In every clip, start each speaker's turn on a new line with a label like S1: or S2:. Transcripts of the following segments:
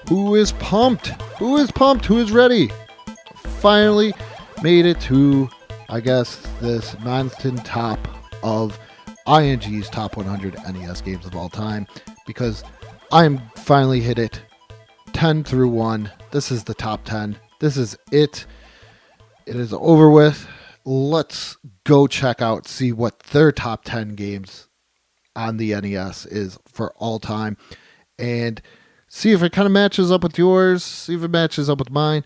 S1: Who is pumped? Who is pumped? Who is ready? Finally made it to, I guess, this mountain top of ING's top 100 NES games of all time, because I'm finally hit it 10 through 1. This is the top 10. This is it. It is over with. Let's go check out, see what their top 10 games on the NES is for all time, and see if it kind of matches up with yours, see if it matches up with mine,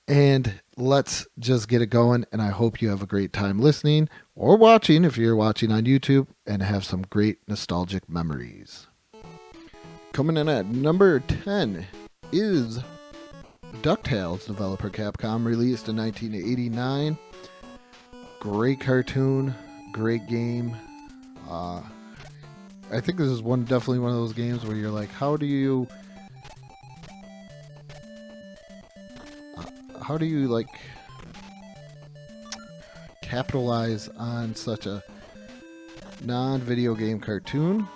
S1: and let's just get it going. And I hope you have a great time listening or watching if you're watching on YouTube, and have some great nostalgic memories. Coming in at number 10 is Ducktales, developer Capcom, released in 1989. Great cartoon, great game. I think this is definitely one of those games where you're like, how do you like capitalize on such a non-video game cartoon?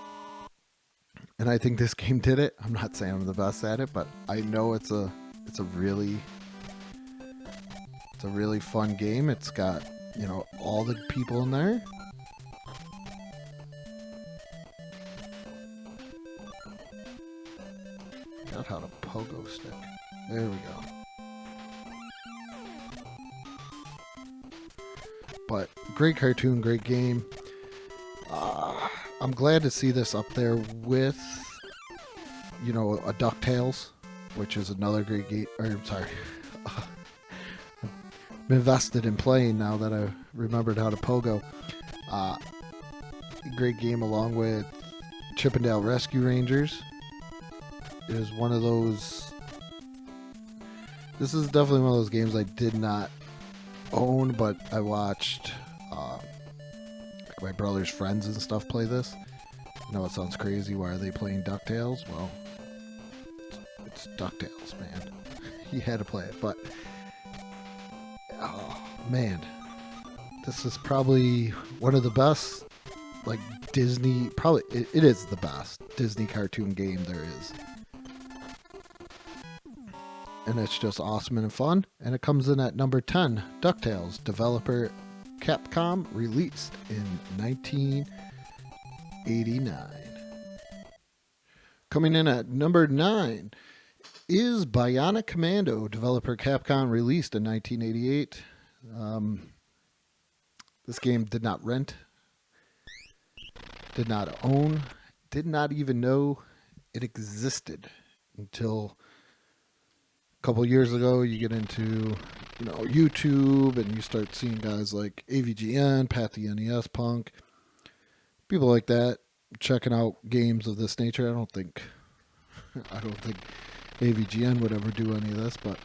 S1: And I think this game did it. I'm not saying I'm the best at it, but I know it's a really fun game. It's got, all the people in there. Got how to pogo stick. There we go. But great cartoon, great game. I'm glad to see this up there with, a DuckTales, which is another great game. I'm sorry. I'm invested in playing now that I remembered how to pogo. Great game, along with Chippendale Rescue Rangers. It is one of those. This is definitely one of those games I did not own, but I watched my brother's friends and stuff play this. I know it sounds crazy. Why are they playing DuckTales? Well, it's DuckTales, man. You had to play it, but oh man, this is probably one of the best, like Disney. Probably it is the best Disney cartoon game there is. And it's just awesome and fun. And it comes in at number 10, DuckTales, developer Capcom, released in 1989. Coming in at number 9 is Bionic Commando, developer Capcom, released in 1988. This game did not rent, did not own, did not even know it existed until couple years ago. You get into YouTube, and you start seeing guys like AVGN, Pat the NES Punk, people like that checking out games of this nature. I don't think AVGN would ever do any of this, but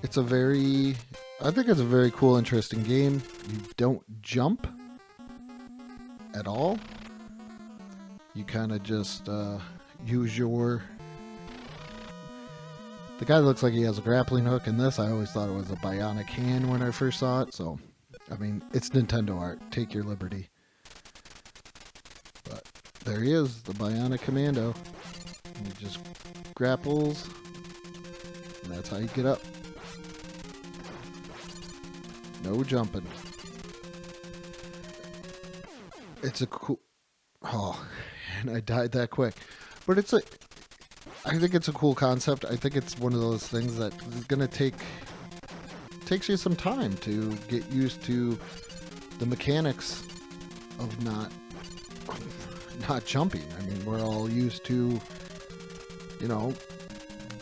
S1: I think it's a very cool, interesting game. You don't jump at all. You kind of just use your. The guy looks like he has a grappling hook in this. I always thought it was a bionic hand when I first saw it. So, I mean, it's Nintendo art. Take your liberty. But there he is, the Bionic Commando. And he just grapples. And that's how you get up. No jumping. It's a cool. Oh, and I died that quick. But I think it's a cool concept. I think it's one of those things that is going to takes you some time to get used to the mechanics of not jumping. I mean, we're all used to,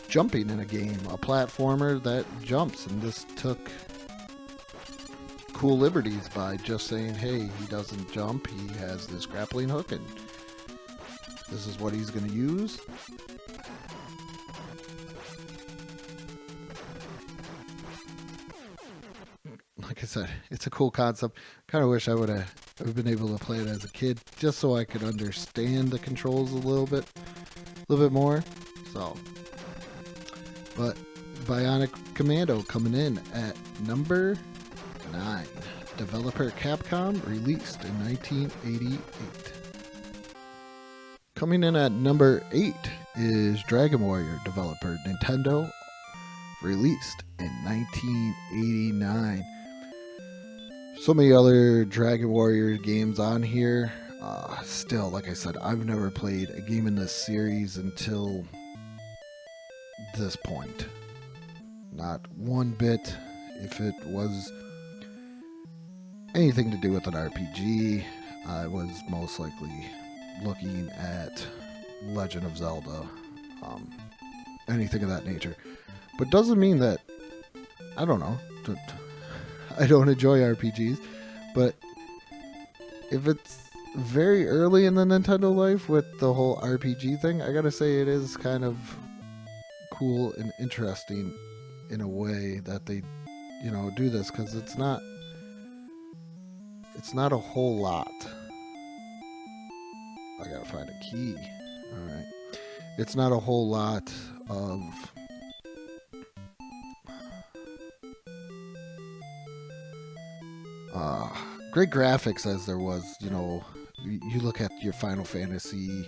S1: jumping in a game, a platformer that jumps, and this took cool liberties by just saying, hey, he doesn't jump, he has this grappling hook, and this is what he's going to use. Like I said, it's a cool concept. Kind of wish I would have been able to play it as a kid, just so I could understand the controls a little bit more. So, but Bionic Commando coming in at number 9. Developer Capcom, released in 1988. Coming in at number 8 is Dragon Warrior, developer Nintendo, released in 1989. So many other Dragon Warrior games on here. Still, like I said, I've never played a game in this series until this point. Not one bit. If it was anything to do with an RPG, I was most likely looking at Legend of Zelda, anything of that nature. But doesn't mean that, I don't know, I don't enjoy RPGs, but if it's very early in the Nintendo life with the whole RPG thing, I gotta say it is kind of cool and interesting in a way that they, do this, because it's not a whole lot. I gotta find a key. Alright. It's not a whole lot of great graphics as there was, you look at your Final Fantasy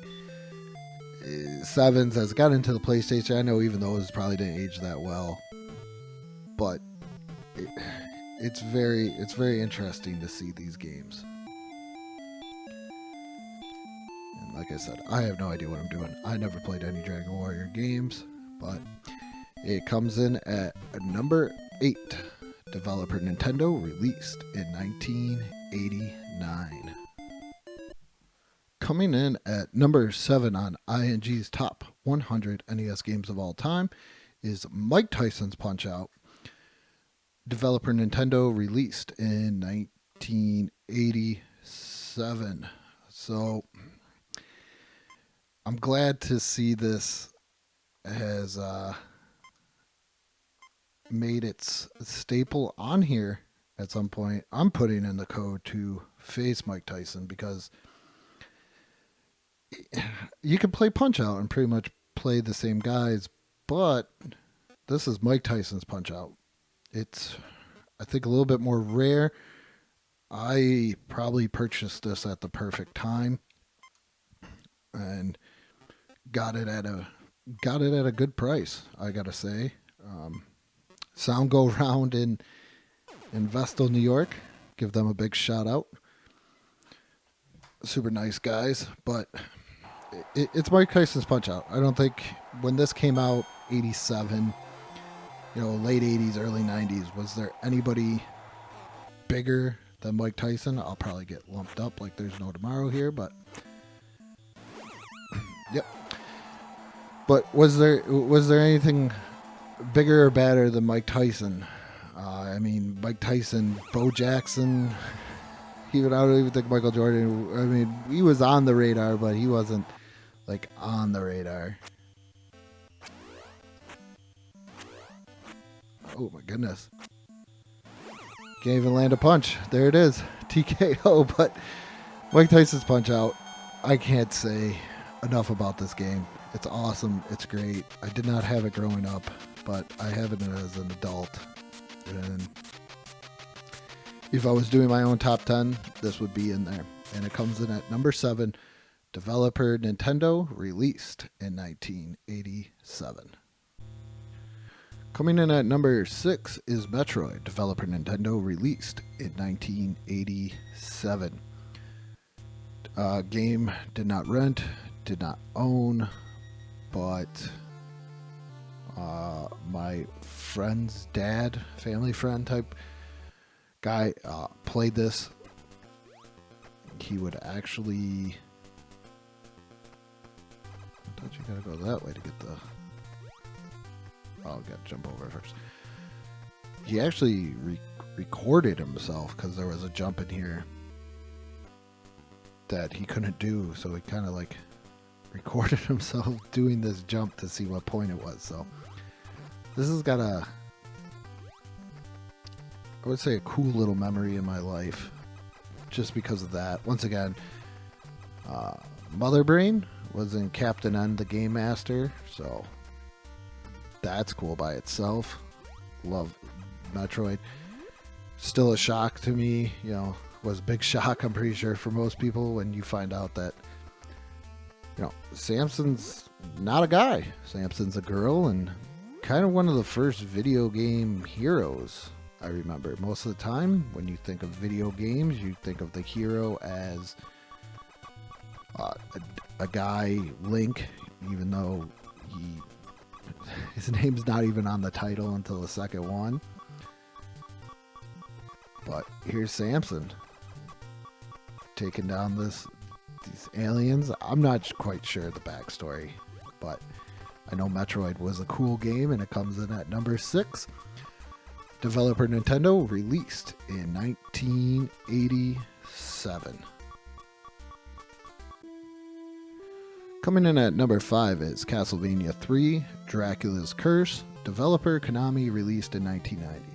S1: 7s as it got into the PlayStation. I know even those probably didn't age that well, but it's very interesting to see these games. And like I said, I have no idea what I'm doing. I never played any Dragon Warrior games, but it comes in at number 8. Developer Nintendo, released in 1989. Coming in at number 7 on ING's top 100 NES games of all time is Mike Tyson's Punch-Out! Developer Nintendo, released in 1987. So I'm glad to see this has made its staple on here at some point. I'm putting in the code to face Mike Tyson, because you can play Punch-Out! And pretty much play the same guys, but this is Mike Tyson's Punch-Out! It's, I think, a little bit more rare. I probably purchased this at the perfect time and got it at a good price, I gotta say. Sound Go Round in Vestal, New York. Give them a big shout out. Super nice guys, but it's Mike Tyson's Punch-Out! I don't think when this came out, 87, late 80s, early 90s, was there anybody bigger than Mike Tyson? I'll probably get lumped up like there's no tomorrow here, but yep. But was there anything bigger or badder than Mike Tyson? Mike Tyson, Bo Jackson, I don't even think Michael Jordan. He was on the radar, but he wasn't on the radar. Oh my goodness. Can't even land a punch. There it is. TKO. But Mike Tyson's Punch-Out!, I can't say enough about this game. It's awesome. It's great. I did not have it growing up, but I have it as an adult. And if I was doing my own top 10, this would be in there. And it comes in at number 7. Developer Nintendo, released in 1987. Coming in at number 6 is Metroid, developer Nintendo, released in 1987. Game did not rent, did not own, but my friend's dad, family friend type guy, played this. He would actually... I thought you gotta go that way to get the... Oh, I've got to jump over first. He actually recorded himself, because there was a jump in here that he couldn't do, so he kind of recorded himself doing this jump to see what point it was. So this has got I would say, a cool little memory in my life, just because of that. Once again, Mother Brain was in Captain N, the Game Master, so that's cool by itself. Love Metroid. Still a shock to me, was a big shock, I'm pretty sure, for most people when you find out that Samson's not a guy. Samson's a girl, and kind of one of the first video game heroes. I remember most of the time when you think of video games, you think of the hero as a guy, Link, even though his name's not even on the title until the second one. But here's Samson taking down these aliens. I'm not quite sure the backstory, but I know Metroid was a cool game, and it comes in at number 6. Developer Nintendo, released in 1987. Coming in at number 5 is Castlevania III, Dracula's Curse. Developer Konami, released in 1990.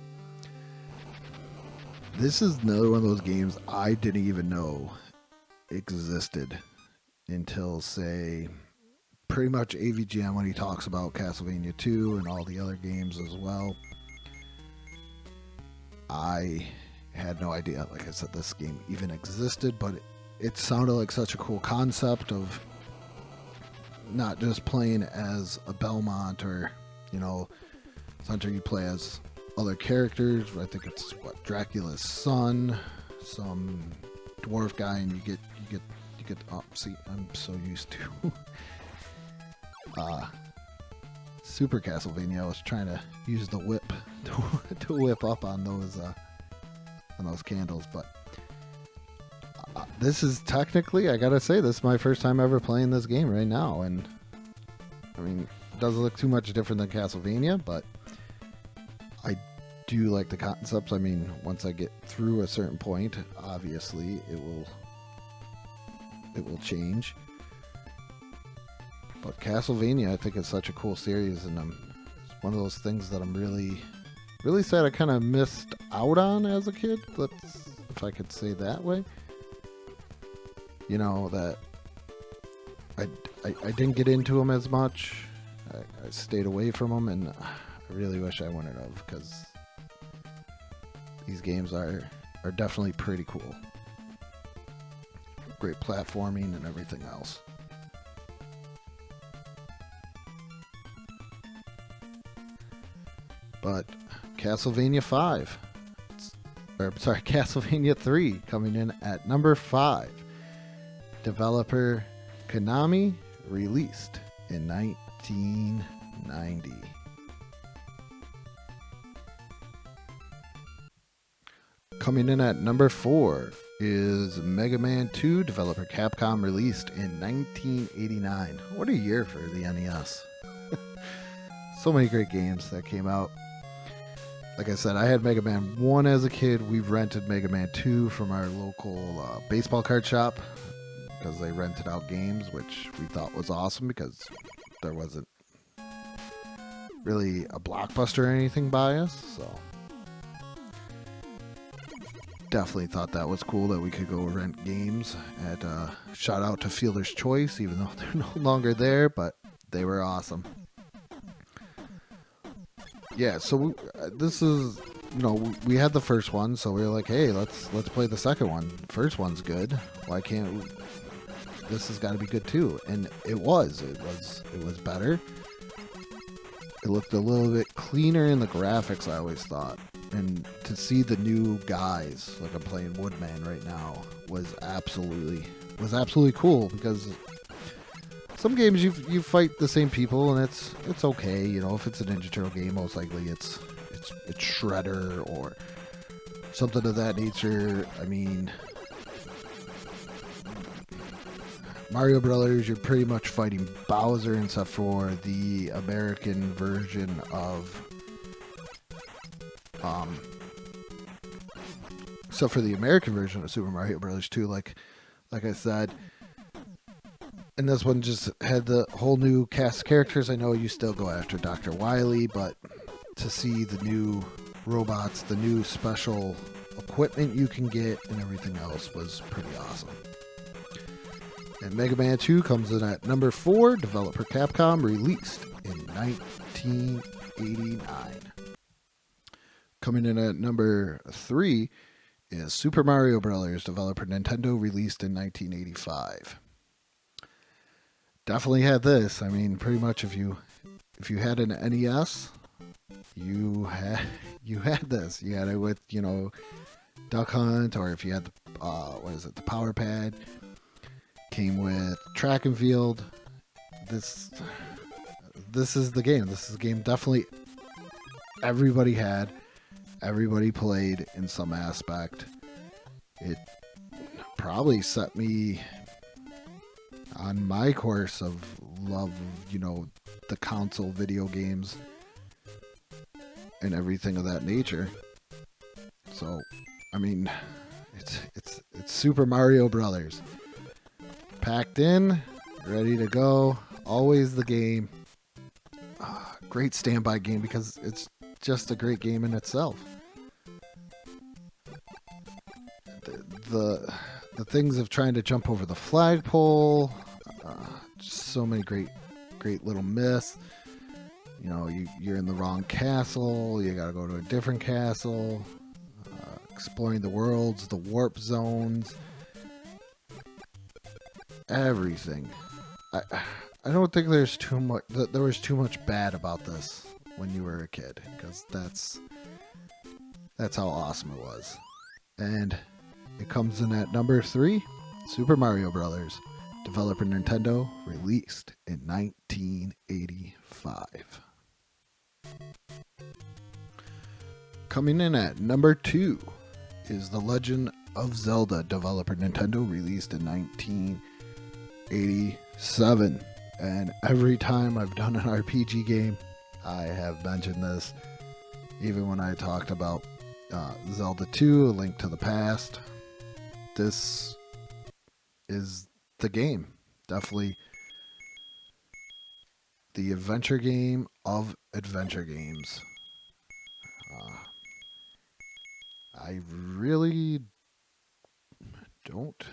S1: This is another one of those games I didn't even know existed until, say, pretty much AVGN when he talks about Castlevania 2 and all the other games as well. I had no idea, like I said, this game even existed, but it sounded like such a cool concept of not just playing as a Belmont or, sometimes you play as other characters. I think it's Dracula's son, some dwarf guy, and you get oh, see, I'm so used to Super Castlevania. I was trying to use the whip to whip up on those candles, but this is technically, I gotta say, this is my first time ever playing this game right now, and I mean, it doesn't look too much different than Castlevania, but I do like the concepts. I mean, once I get through a certain point, obviously it will change. But Castlevania, I think, is such a cool series, and it's one of those things that I'm really, really sad I kind of missed out on as a kid. If I could say that way. That I didn't get into them as much. I stayed away from them, and I really wish I wouldn't have, because these games are definitely pretty cool. Great platforming and everything else. But Castlevania 5, Castlevania 3 coming in at number 5. Developer Konami, released in 1990. Coming in at number 4 is Mega Man 2, developer Capcom, released in 1989. What a year for the NES. So many great games that came out. Like I said, I had Mega Man 1 as a kid. We rented Mega Man 2 from our local baseball card shop, because they rented out games, which we thought was awesome because there wasn't really a Blockbuster or anything by us. So definitely thought that was cool that we could go rent games at shout out to Fielder's Choice, even though they're no longer there, but they were awesome. Yeah, so this is, we had the first one, so we were like, hey, let's play the second one. First one's good. Why can't we? This has got to be good too, and it was better. It looked a little bit cleaner in the graphics, I always thought, and to see the new guys, like I'm playing Woodman right now, was absolutely cool, because some games you fight the same people and it's okay, if it's a Ninja Turtle game, most likely it's Shredder or something of that nature. I mean, Mario Brothers, you're pretty much fighting Bowser, except for the American version of Super Mario Brothers 2, like I said. And this one just had the whole new cast of characters. I know you still go after Dr. Wily, but to see the new robots, the new special equipment you can get, and everything else was pretty awesome. And Mega Man 2 comes in at number 4, developer Capcom, released in 1989. Coming in at number 3 is Super Mario Bros., developer Nintendo, released in 1985. definitely had this. I mean, pretty much if you had an NES, you had you had this. You had it with, Duck Hunt, or if you had the the Power Pad. Came with Track and Field. This is the game. This is the game definitely everybody had. Everybody played in some aspect. It probably set me on my course of love, the console video games and everything of that nature. So, I mean, it's Super Mario Brothers. Packed in, ready to go, always the game. Great standby game because it's just a great game in itself. The things of trying to jump over the flagpole, just so many great little myths. You're in the wrong castle, you gotta go to a different castle, exploring the worlds, the warp zones, everything. I don't think there was too much bad about this when you were a kid, because that's how awesome it was. And it comes in at number 3, Super Mario Brothers, developer Nintendo, released in 1985. Coming in at number 2 is The Legend of Zelda, developer Nintendo, released in 1987. And every time I've done an RPG game, I have mentioned this. Even when I talked about Zelda 2, A Link to the Past, this is the game. Definitely the adventure game of adventure games. I really don't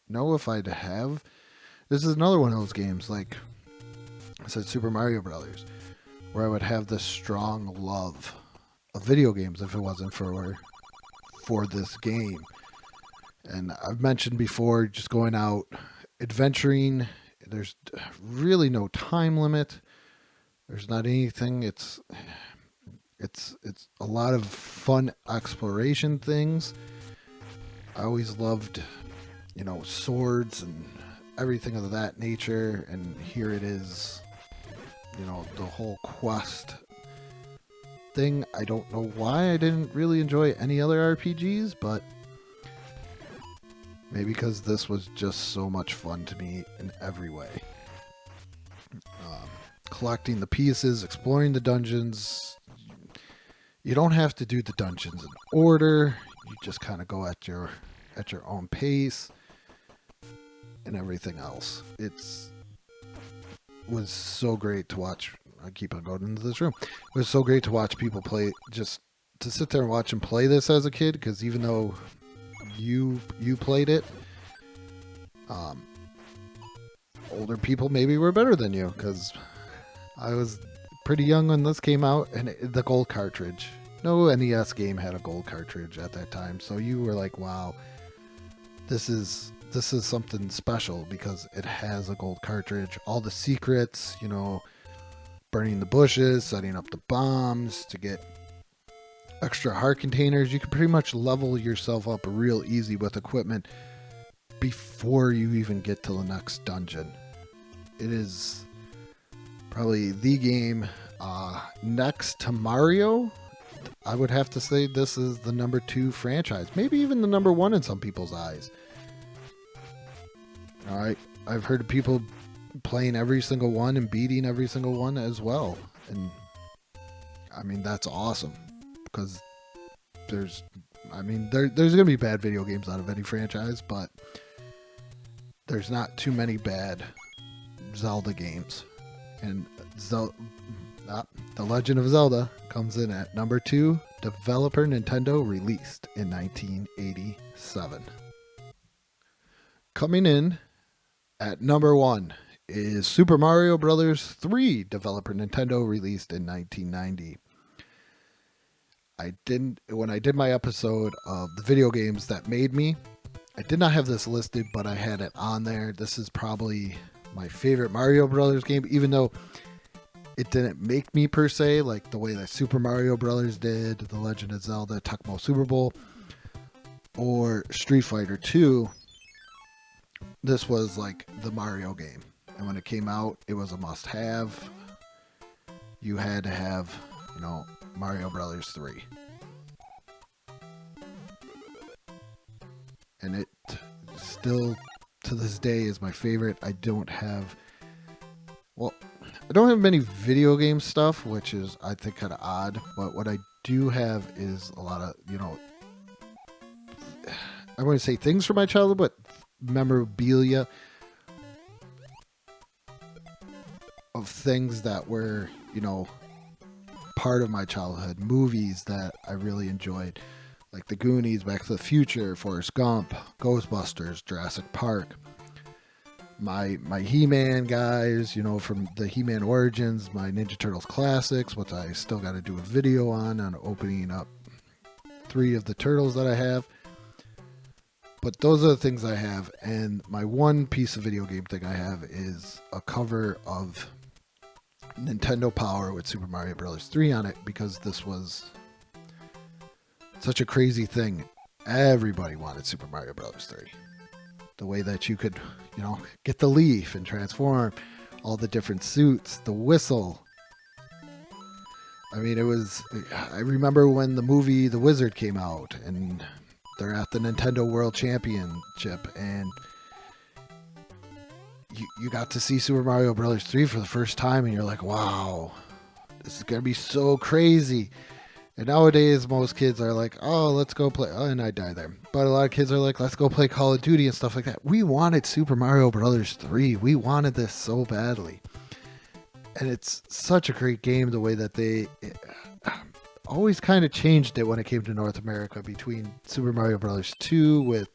S1: know if I'd have. This is another one of those games, like I said, Super Mario Brothers, where I would have this strong love of video games if it wasn't for this game. And I've mentioned before, just going out adventuring, there's really no time limit. There's not anything. It's a lot of fun exploration things. I always loved, swords and everything of that nature. And here it is, the whole quest thing. I don't know why I didn't really enjoy any other RPGs, but maybe because this was just so much fun to me in every way. Collecting the pieces, exploring the dungeons. You don't have to do the dungeons in order. You just kind of go at your own pace and everything else. Was so great to watch. I keep on going into this room. It was so great to watch people play, just to sit there and watch them play this as a kid, because even though you played it, older people maybe were better than you, because I was pretty young when this came out, and the gold cartridge. No NES game had a gold cartridge at that time, so you were like, wow, this is something special because it has a gold cartridge. All the secrets, burning the bushes, setting up the bombs to get extra heart containers. You can pretty much level yourself up real easy with equipment before you even get to the next dungeon. It is probably the game next to Mario. I would have to say this is the number 2 franchise, maybe even the number 1 in some people's eyes. All right, I've heard of people playing every single one and beating every single one as well, and I mean that's awesome, because there's going to be bad video games out of any franchise, but there's not too many bad Zelda games, and The Legend of Zelda comes in at number 2, developer Nintendo, released in 1987. Coming in at number 1 is Super Mario Brothers 3, developer Nintendo, released in 1990. When I did my episode of the video games that made me, I did not have this listed, but I had it on there. This is probably my favorite Mario Brothers game, even though it didn't make me per se, like the way that Super Mario Brothers did, The Legend of Zelda, Tecmo Super Bowl, or Street Fighter 2. This was like the Mario game. And when it came out, it was a must-have. You had to have, Mario Brothers 3. And it still, to this day, is my favorite. I don't have many video game stuff, which is, I think, kind of odd. But what I do have is a lot of, I wouldn't say things from my childhood, but memorabilia of things that were, part of my childhood. Movies that I really enjoyed, like The Goonies, Back to the Future, Forrest Gump, Ghostbusters, Jurassic Park. My He-Man guys, from the He-Man Origins, my Ninja Turtles Classics, which I still got to do a video on opening up 3 of the Turtles that I have. But those are the things I have, and my one piece of video game thing I have is a cover of Nintendo Power with Super Mario Bros. 3 on it, because this was such a crazy thing. Everybody wanted Super Mario Bros. 3. The way that you could, get the leaf and transform, all the different suits, the whistle. I mean, I remember when the movie The Wizard came out, and they're at the Nintendo World Championship, and you got to see Super Mario Bros. 3 for the first time, and you're like, wow, this is going to be so crazy. And nowadays, most kids are like, oh, let's go play. Oh, and I die there. But a lot of kids are like, let's go play Call of Duty and stuff like that. We wanted Super Mario Bros. 3. We wanted this so badly. And it's such a great game, the way that they always kind of changed it when it came to North America, between Super Mario Bros. 2 with,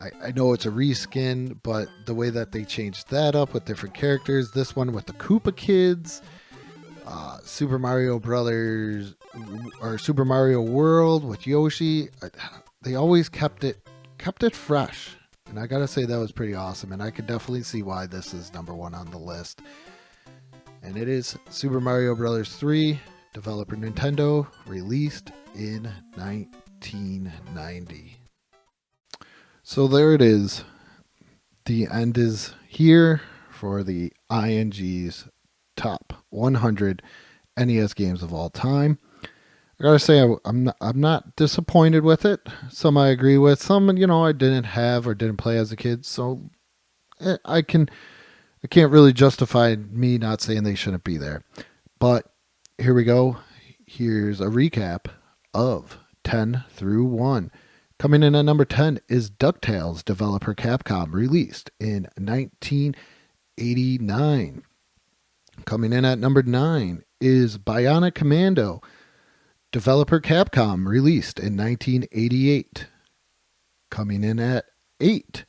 S1: I know it's a reskin, but the way that they changed that up with different characters. This one with the Koopa Kids. Super Mario Brothers, or Super Mario World with Yoshi. They always kept it fresh, and I gotta say that was pretty awesome. And I could definitely see why this is number 1 on the list. And it is Super Mario Bros. 3, developer Nintendo, released in 1990. So there it is. The end is here for the ING's top 100 NES games of all time. I gotta say, I'm not disappointed with it. Some I agree with. Some, I didn't have or didn't play as a kid. So I can't really justify me not saying they shouldn't be there. But here we go. Here's a recap of 10 through 1. Coming in at number 10 is Ducktales, developer Capcom, released in 1989. Coming in at number 9 is Bionic Commando, developer Capcom, released in 1988. Coming in at 8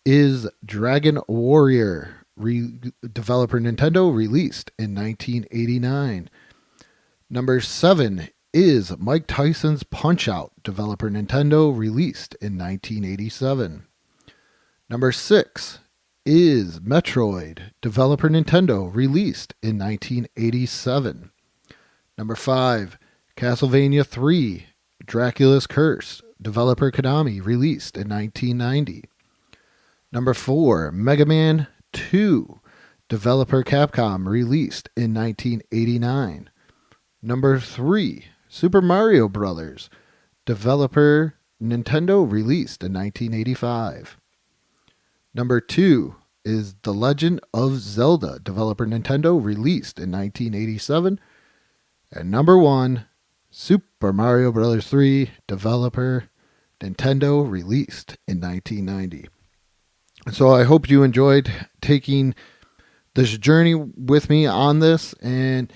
S1: is Dragon Warrior, developer Nintendo, released in 1989. Number 7 is Mike Tyson's Punch-Out!, developer Nintendo, released in 1987. Number 6 is Metroid, developer Nintendo, released in 1987. Number 5, Castlevania III, Dracula's Curse, developer Konami, released in 1990. Number 4, Mega Man 2, developer Capcom, released in 1989. Number 3, Super Mario Bros., developer Nintendo, released in 1985. Number 2 is The Legend of Zelda, developer Nintendo, released in 1987. And number 1, Super Mario Bros. 3, developer Nintendo, released in 1990. So I hope you enjoyed taking this journey with me on this, and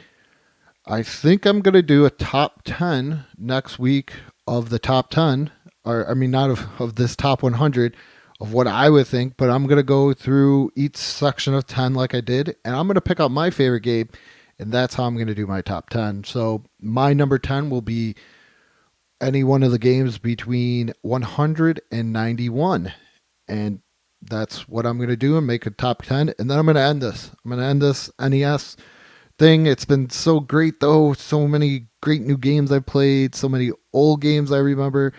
S1: I think I'm going to do a top 10 next week of the top 10, not of this top 100 of what I would think, but I'm going to go through each section of 10 like I did, and I'm going to pick out my favorite game, and that's how I'm going to do my top 10. So my number 10 will be any one of the games between 100 and 91. And that's what I'm going to do and make a top 10. And then I'm going to end this. I'm going to end this NES thing. It's been so great, though. So many great new games I played, so many old games I remember.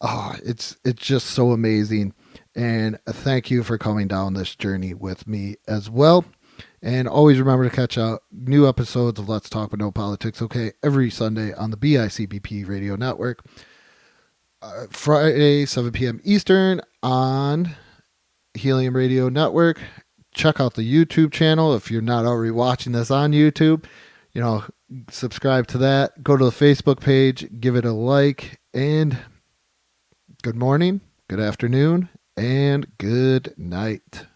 S1: Oh, it's just so amazing. And thank you for coming down this journey with me as well. And always remember to catch out new episodes of Let's Talk But No Politics, okay, every Sunday on the BICBP radio network. Friday, 7 p.m. Eastern on Helium Radio Network. Check out the YouTube channel if you're not already watching this on YouTube. Subscribe to that. Go to the Facebook page, give it a like, and good morning, good afternoon, and good night.